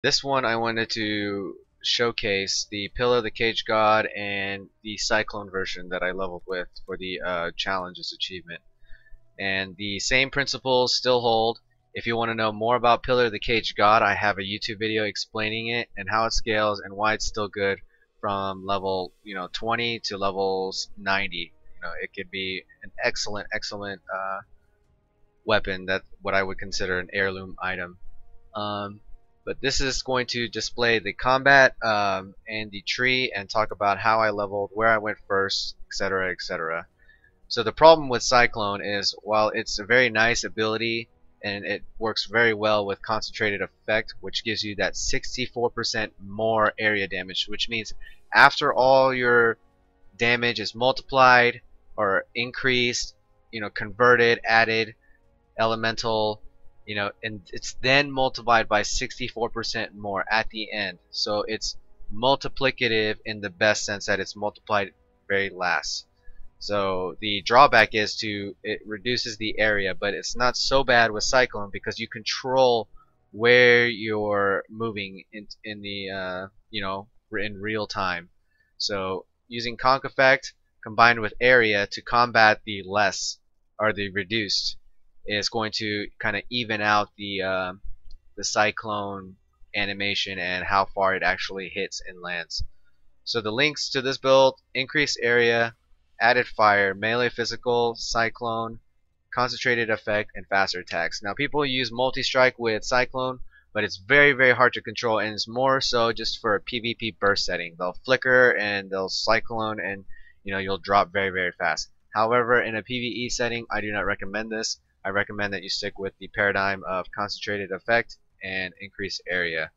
This one I wanted to showcase the Pillar of the Cage God and the Cyclone version that I leveled with for the challenges achievement. And the same principles still hold. If you want to know more about Pillar of the Cage God, I have a YouTube video explaining it and how it scales and why it's still good from level 20 to levels 90. It could be an excellent weapon, that what I would consider an heirloom item. Um, but this is going to display the combat and the tree and talk about how I leveled, where I went first, etc., etc. So the problem with Cyclone is, while it's a very nice ability and it works very well with concentrated effect, which gives you that 64% more area damage, which means after all your damage is multiplied or increased, converted, added, elemental, and it's then multiplied by 64% more at the end. So it's multiplicative in the best sense that it's multiplied very last. So the drawback is it reduces the area, but it's not so bad with Cyclone because you control where you're moving in the in real time. So using Conk Effect combined with area to combat the less or the reduced is going to kind of even out the Cyclone animation and how far it actually hits and lands. So the links to this build: increased area, added fire, melee physical, Cyclone, concentrated effect, and faster attacks. Now people use multi-strike with Cyclone, but it's very hard to control, and it's more so just for a PvP burst setting. They'll flicker and they'll Cyclone, and you'll drop very fast. However, in a PvE setting, I do not recommend this. I recommend that you stick with the paradigm of concentrated effect and increased area.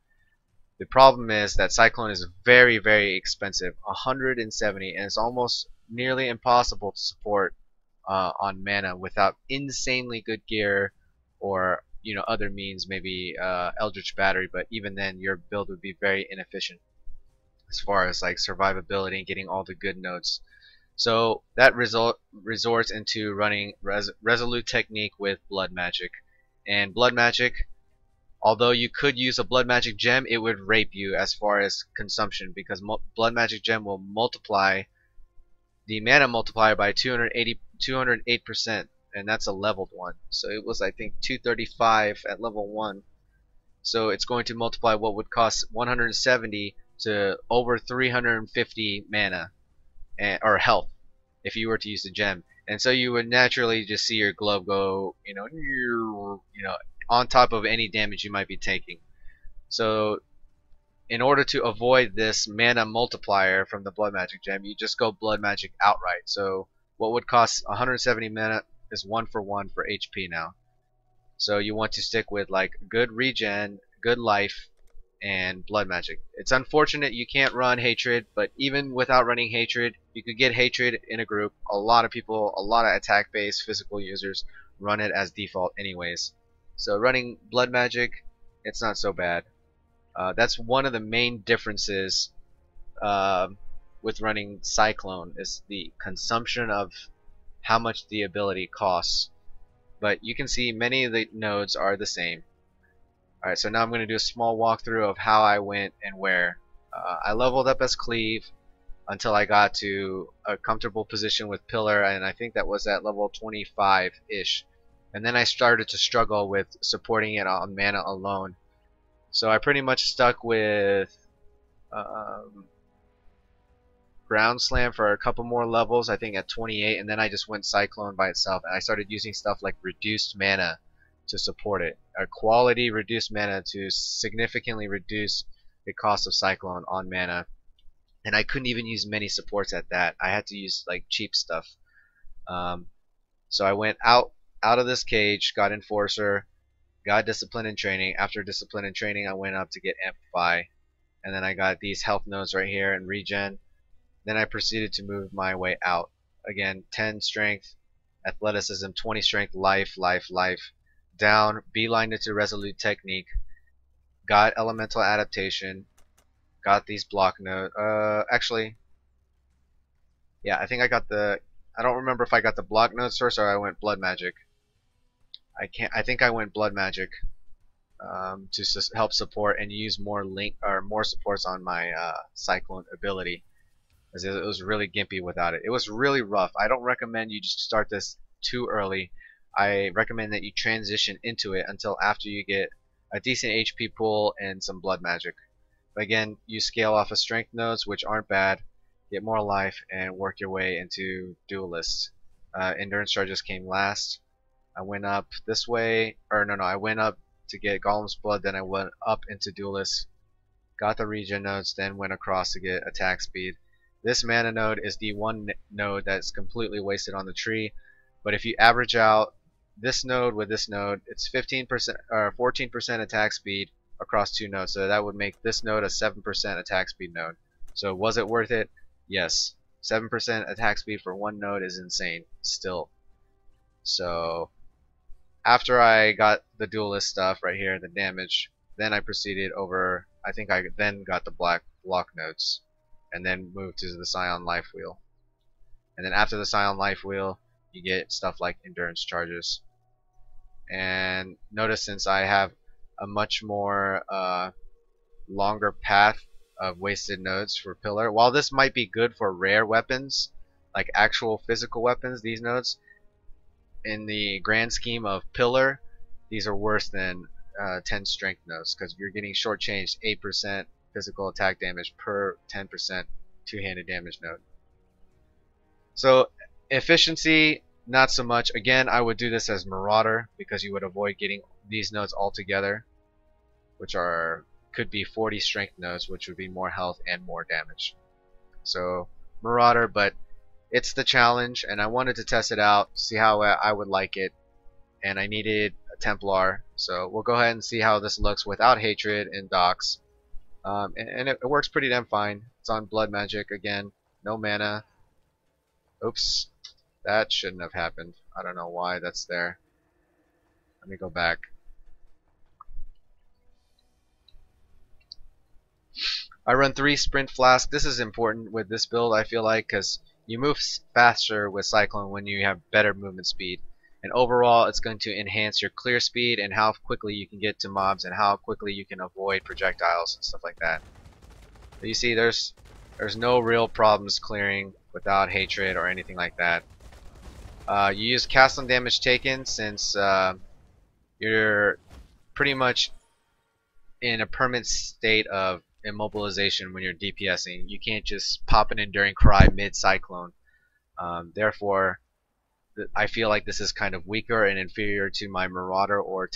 The problem is that Cyclone is very expensive, 170, and it's almost nearly impossible to support on mana without insanely good gear or other means, maybe Eldritch Battery, but even then your build would be very inefficient as far as like survivability and getting all the good notes. So that resorts into running Resolute Technique with Blood Magic. And Blood Magic, although you could use a Blood Magic gem, it would rape you as far as consumption, because Blood Magic gem will multiply the mana multiplier by 208%, and that's a leveled one. So it was, I think, 235 at level 1. So it's going to multiply what would cost 170 to over 350 mana or health if you were to use the gem. And so you would naturally just see your glove go, on top of any damage you might be taking. So in order to avoid this mana multiplier from the Blood Magic gem, you just go Blood Magic outright. So what would cost 170 mana is 1-for-1 for HP now. So you want to stick with like good regen, good life, and Blood Magic. It's unfortunate you can't run Hatred, but even without running Hatred, you could get Hatred in a group. A lot of people, a lot of attack-based physical users run it as default anyways. So running Blood Magic, it's not so bad. That's one of the main differences with running Cyclone, is the consumption of how much the ability costs. But you can see many of the nodes are the same. Alright, so now I'm going to do a small walkthrough of how I went and where. I leveled up as Cleave until I got to a comfortable position with Pillar, and I think that was at level 25-ish. And then I started to struggle with supporting it on mana alone. So I pretty much stuck with Ground Slam for a couple more levels, I think at 28, and then I just went Cyclone by itself, and I started using stuff like reduced mana to support it. A quality reduced mana to significantly reduce the cost of Cyclone on mana. And I couldn't even use many supports at that. I had to use like cheap stuff. So I went out of this cage, got Enforcer, got Discipline and Training. After Discipline and Training, I went up to get Amplify, and then I got these health nodes right here and regen. Then I proceeded to move my way out. Again, 10 strength, athleticism, 20 strength, life, down, beelined into Resolute Technique, got Elemental Adaptation, got these block nodes. Actually, yeah, I think I got the. I don't remember if I got the block nodes first or I went Blood Magic. I think I went Blood Magic. to help support and use more link or more supports on my Cyclone ability, as it was really gimpy without it. It was really rough. I don't recommend you just start this too early. I recommend that you transition into it until after you get a decent HP pool and some blood magic. But again, you scale off of strength nodes, which aren't bad, get more life, and work your way into duelists. Endurance charges came last. I went up this way, or no, I went up to get Golem's blood, then I went up into duelists, got the regen nodes, then went across to get attack speed. This mana node is the one node that's completely wasted on the tree, but if you average out this node with this node, it's 15% or 14% attack speed across two nodes, so that would make this node a 7% attack speed node. So was it worth it? Yes. 7% attack speed for one node is insane still. So after I got the duelist stuff right here, the damage, then I proceeded over. I think I then got the black block nodes, and then moved to the Scion life wheel. And then after the Scion life wheel, you get stuff like endurance charges. And notice, since I have a much more longer path of wasted nodes for pillar, while this might be good for rare weapons, like actual physical weapons, these nodes, in the grand scheme of pillar, these are worse than 10 strength nodes, because you're getting shortchanged 8% physical attack damage per 10% two-handed damage node. So efficiency, not so much. Again, I would do this as marauder, because you would avoid getting these nodes all together, which could be 40 strength nodes, which would be more health and more damage. So marauder, but it's the challenge, and I wanted to test it out, see how I would like it, and I needed a Templar, so we'll go ahead and see how this looks without hatred and docks. And it works pretty damn fine. It's on blood magic again, no mana. Oops, that shouldn't have happened. I don't know why that's there. Let me go back. I run 3 sprint flask. This is important with this build, I feel like, because you move faster with Cyclone when you have better movement speed, and overall it's going to enhance your clear speed and how quickly you can get to mobs and how quickly you can avoid projectiles and stuff like that. But you see, there's no real problems clearing without hatred or anything like that. You use cast on damage taken, since you're pretty much in a permanent state of immobilization when you're DPSing. You can't just pop an Enduring Cry mid-Cyclone. Therefore, I feel like this is kind of weaker and inferior to my Marauder or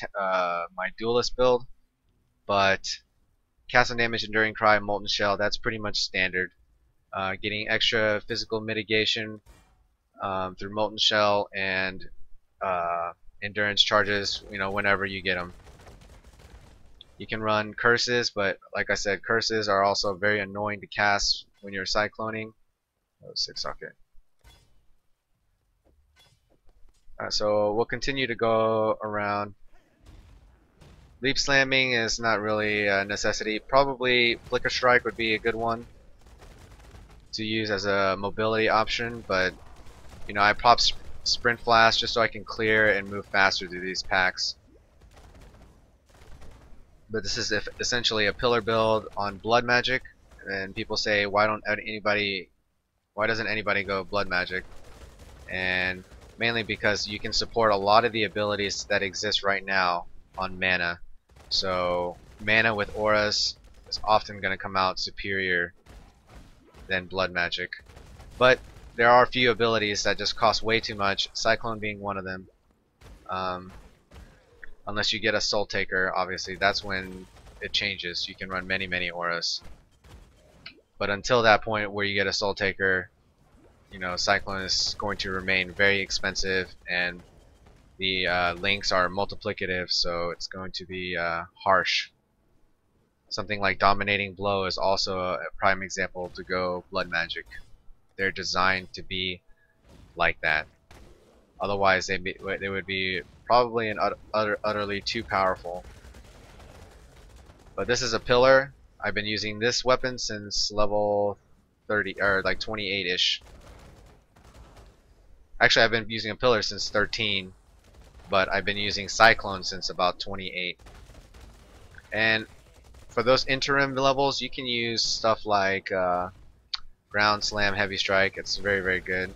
my Duelist build. But cast on damage, Enduring Cry, Molten Shell, that's pretty much standard. Getting extra physical mitigation through Molten Shell and endurance charges, whenever you get them. You can run curses, but like I said, curses are also very annoying to cast when you're cycloning. Oh, 6 socket. So we'll continue to go around. Leap slamming is not really a necessity. Probably Flicker Strike would be a good one to use as a mobility option, but I pop Sprint Flash just so I can clear and move faster through these packs. But this is essentially a pillar build on blood magic, and people say, why doesn't anybody go blood magic? And mainly because you can support a lot of the abilities that exist right now on mana. So mana with auras is often going to come out superior than blood magic. But there are a few abilities that just cost way too much, Cyclone being one of them. Unless you get a Soul Taker, obviously, that's when it changes. You can run many auras. But until that point where you get a Soul Taker, Cyclone is going to remain very expensive, and the links are multiplicative, so it's going to be harsh. Something like Dominating Blow is also a prime example to go blood magic. They're designed to be like that. Otherwise, they would be probably utterly too powerful. But this is a pillar. I've been using this weapon since level 30 or like 28-ish. Actually, I've been using a pillar since 13, but I've been using Cyclone since about 28. And for those interim levels, you can use stuff like ground slam, heavy strike. It's very, very good.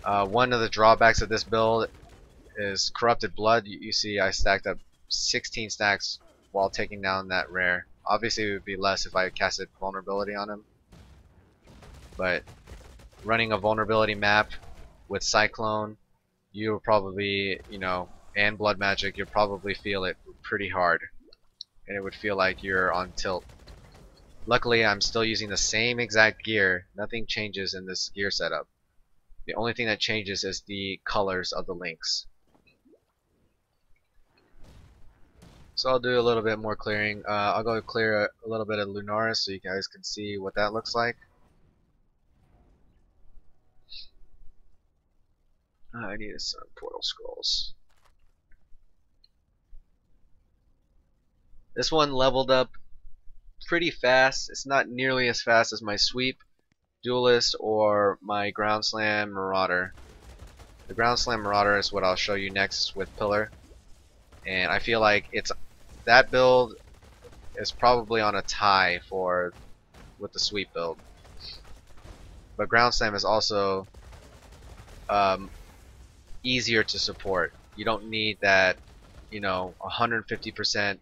One of the drawbacks of this build is corrupted blood. You see I stacked up 16 stacks while taking down that rare. Obviously it would be less if I casted vulnerability on him, but running a vulnerability map with Cyclone, you'll probably, and blood magic, you'll probably feel it pretty hard, and it would feel like you're on tilt. Luckily I'm still using the same exact gear. Nothing changes in this gear setup. The only thing that changes is the colors of the links. So I'll do a little bit more clearing. I'll go clear a little bit of Lunaris so you guys can see what that looks like. I needed some portal scrolls. This one leveled up pretty fast. It's not nearly as fast as my sweep, duelist, or my ground slam marauder. The ground slam marauder is what I'll show you next with pillar, and I feel like that build is probably on a tie with the sweep build. But ground slam is also easier to support. You don't need that 150%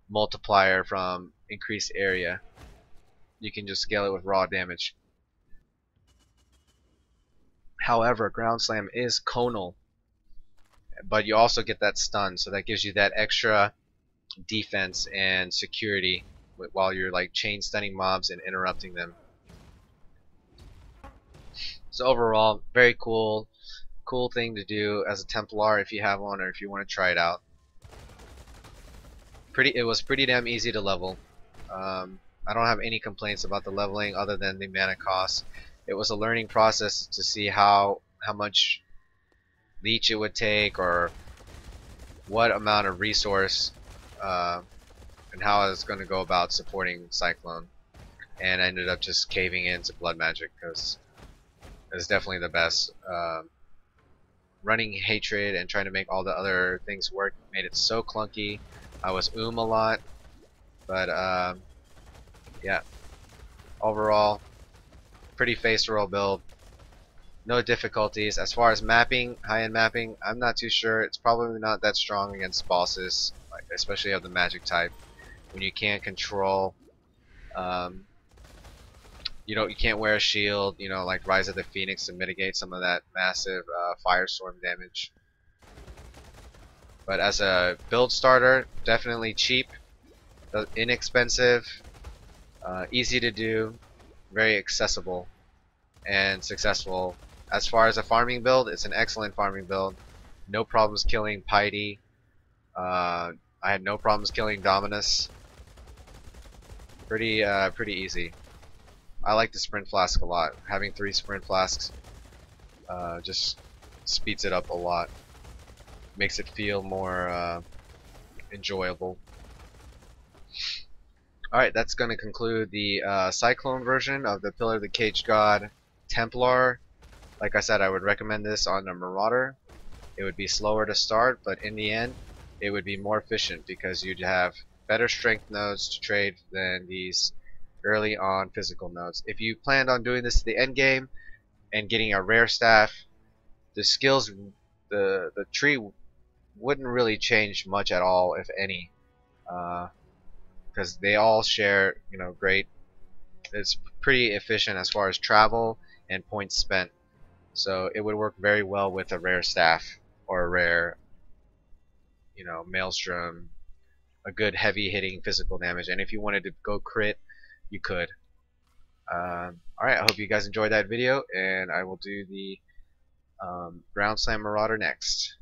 multiplier from increased area. You can just scale it with raw damage. However, ground slam is conal, but you also get that stun, so that gives you that extra defense and security while you're like chain stunning mobs and interrupting them. So overall, very cool thing to do as a Templar if you have one or if you want to try it out. It was pretty damn easy to level. I don't have any complaints about the leveling other than the mana cost. It was a learning process to see how much leech it would take, or what amount of resource, and how I was going to go about supporting Cyclone. And I ended up just caving into blood magic because it's definitely the best. Running hatred and trying to make all the other things work made it so clunky. I was a lot, but yeah, overall pretty face roll build. No difficulties. As far as mapping, high-end mapping, I'm not too sure. It's probably not that strong against bosses, especially of the magic type, when you can't control. You can't wear a shield, like Rise of the Phoenix, to mitigate some of that massive firestorm damage. But as a build starter, definitely cheap, inexpensive, easy to do, very accessible, and successful. As far as a farming build, it's an excellent farming build. No problems killing Piety. I had no problems killing Dominus. Pretty easy. I like the sprint flask a lot. Having 3 sprint flasks just speeds it up a lot. Makes it feel more enjoyable. Alright, that's going to conclude the Cyclone version of the Pillar of the Cage God Templar. Like I said, I would recommend this on a Marauder. It would be slower to start, but in the end, it would be more efficient because you'd have better strength nodes to trade than these early on physical nodes. If you planned on doing this to the end game and getting a rare staff, the skills, the tree wouldn't really change much at all, if any, because they all share, great. It's pretty efficient as far as travel and points spent. So it would work very well with a rare staff or a rare, maelstrom, a good heavy hitting physical damage. And if you wanted to go crit, you could. Alright, I hope you guys enjoyed that video, and I will do the Ground Slam Marauder next.